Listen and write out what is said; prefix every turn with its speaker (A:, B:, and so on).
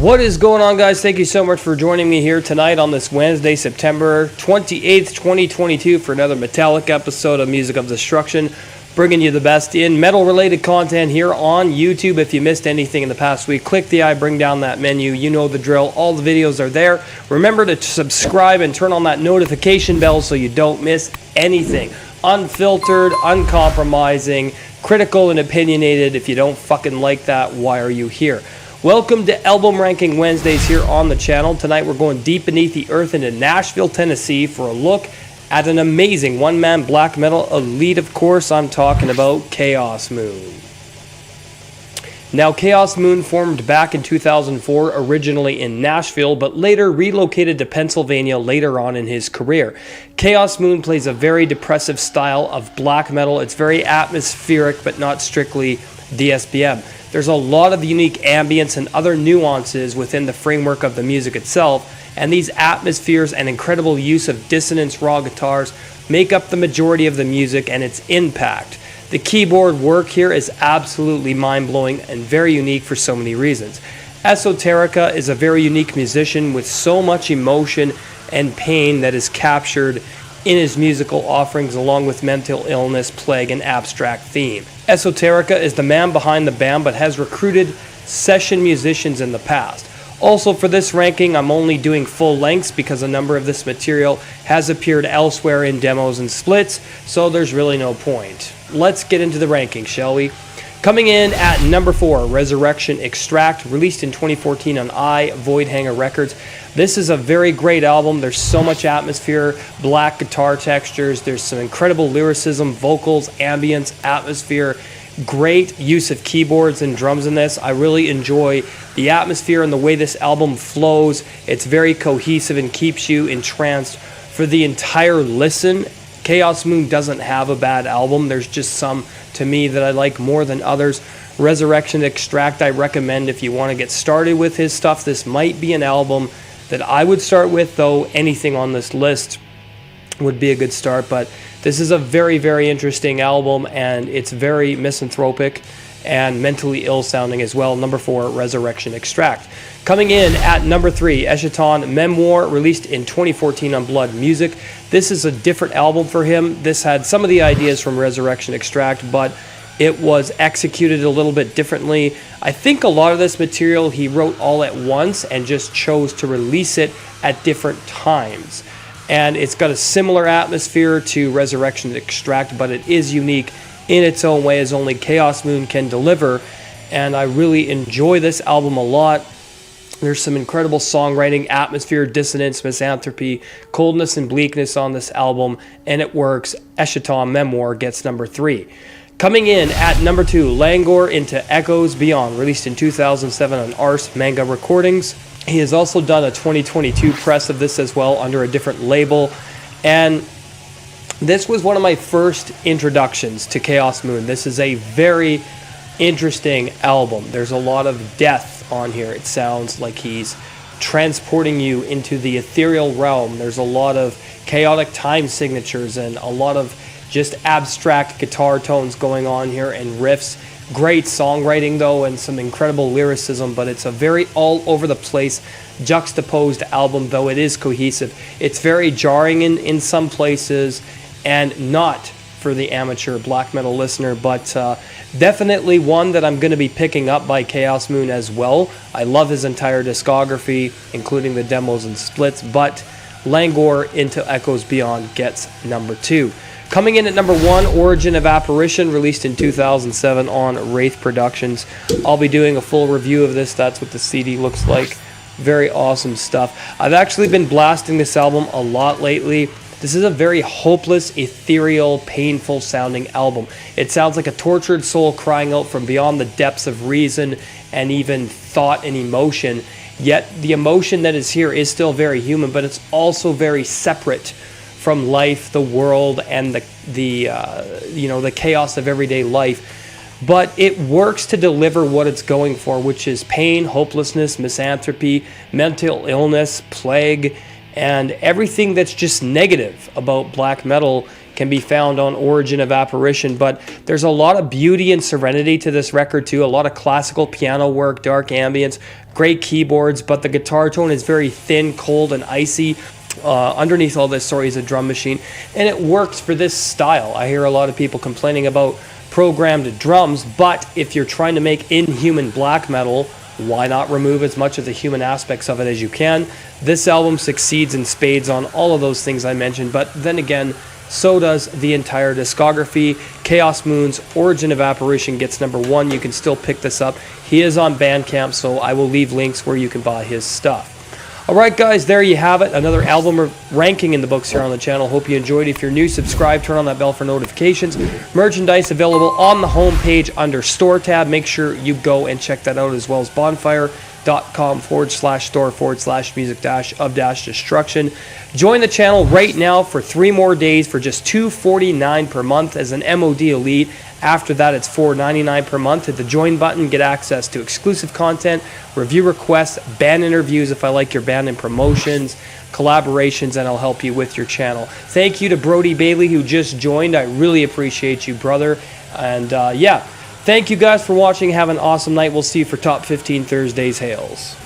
A: What is going on, guys? Thank you so much for joining me here tonight on this Wednesday, September 28th, 2022 for another Metallic episode of Music of Destruction, bringing you the best in metal-related content here on YouTube. If you missed anything in the past week, click the I, bring down that menu. You know the drill. All the videos are there. Remember to subscribe and turn on that notification bell so you don't miss anything. Unfiltered, uncompromising, critical, and opinionated. If you don't fucking like that, why are you here? Welcome to Album Ranking Wednesdays here on the channel. Tonight we're going deep beneath the earth into Nashville, Tennessee for a look at an amazing one-man black metal elite. Of course, I'm talking about Chaos Moon. Now, Chaos Moon formed back in 2004, originally in Nashville, but later relocated to Pennsylvania later on in his career. Chaos Moon plays a very depressive style of black metal. It's very atmospheric, but not strictly DSBM. There's a lot of unique ambience and other nuances within the framework of the music itself, and these atmospheres and incredible use of dissonance raw guitars make up the majority of the music and its impact. The keyboard work here is absolutely mind-blowing and very unique for so many reasons. ESOTERICA is a very unique musician with so much emotion and pain that is captured in his musical offerings, along with mental illness, plague, and abstract theme. ESOTERICA is the man behind the band, but has recruited session musicians in the past. Also, for this ranking, I'm only doing full lengths because a number of this material has appeared elsewhere in demos and splits, so there's really no point. Let's get into the ranking, shall we? Coming in at number 4, Resurrection Extract, released in 2014 on Voidhanger Records. This is a very great album. There's so much atmosphere, black guitar textures, there's some incredible lyricism, vocals, ambience, atmosphere, great use of keyboards and drums in this. I really enjoy the atmosphere and the way this album flows. It's very cohesive and keeps you entranced for the entire listen. Chaos Moon doesn't have a bad album. There's just some, to me, that I like more than others. Resurrection Extract, I recommend if you want to get started with his stuff. This might be an album that I would start with, though anything on this list would be a good start. But this is a very, very interesting album, and it's very misanthropic and mentally ill sounding as well. Number 4, Resurrection Extract. Coming in at number 3, Eschaton Memoir, released in 2014 on Blood Music. This is a different album for him. This had some of the ideas from Resurrection Extract, but it was executed a little bit differently. I think a lot of this material he wrote all at once and just chose to release it at different times. And it's got a similar atmosphere to Resurrection Extract, but it is unique in its own way as only Chaos Moon can deliver. And I really enjoy this album a lot. There's some incredible songwriting, atmosphere, dissonance, misanthropy, coldness, and bleakness on this album, and it works. Eschaton Memoir gets number 3. Coming in at number 2, Langor Into Echoes Beyond, released in 2007 on Ars Manga Recordings. He has also done a 2022 press of this as well under a different label, and this was one of my first introductions to Chaos Moon. This is a very interesting album. There's a lot of death on here. It sounds like he's transporting you into the ethereal realm. There's a lot of chaotic time signatures and a lot of just abstract guitar tones going on here and riffs. Great songwriting though, and some incredible lyricism, but it's a very all over the place juxtaposed album, though it is cohesive. It's very jarring in some places and not for the amateur black metal listener, but definitely one that I'm going to be picking up by Chaos Moon as well. I love his entire discography, including the demos and splits, but Langor Into Echoes Beyond gets number 2. Coming in at number 1, Origin of Apparition, released in 2007 on Wraith Productions. I'll be doing a full review of this. That's what the CD looks like. Very awesome stuff. I've actually been blasting this album a lot lately. This is a very hopeless, ethereal, painful sounding album. It sounds like a tortured soul crying out from beyond the depths of reason and even thought and emotion. Yet the emotion that is here is still very human, but it's also very separate from life, the world, and the chaos of everyday life. But it works to deliver what it's going for, which is pain, hopelessness, misanthropy, mental illness, plague, and everything that's just negative about black metal can be found on Origin of Apparition. But there's a lot of beauty and serenity to this record too. A lot of classical piano work, dark ambience, great keyboards, but the guitar tone is very thin, cold, and icy. Underneath all this, is a drum machine, and it works for this style. I hear a lot of people complaining about programmed drums, but if you're trying to make inhuman black metal, why not remove as much of the human aspects of it as you can? This album succeeds in spades on all of those things I mentioned, but then again, so does the entire discography. Chaos Moon's Origin of Apparition gets number 1. You can still pick this up. He is on Bandcamp, so I will leave links where you can buy his stuff. Alright guys, there you have it. Another album ranking in the books here on the channel. Hope you enjoyed. If you're new, subscribe, turn on that bell for notifications. Merchandise available on the homepage under Store tab. Make sure you go and check that out, as well as bonfire.com/store/music-of-destruction. Join the channel right now for 3 more days for just $2.49 per month as an MOD Elite. After that, it's $4.99 per month. Hit the join button, get access to exclusive content, review requests, band interviews if I like your band, and promotions, collaborations, and I'll help you with your channel. Thank you to Brody Bailey who just joined. I really appreciate you, brother. And yeah, thank you guys for watching. Have an awesome night. We'll see you for Top 15 Thursdays. Hails.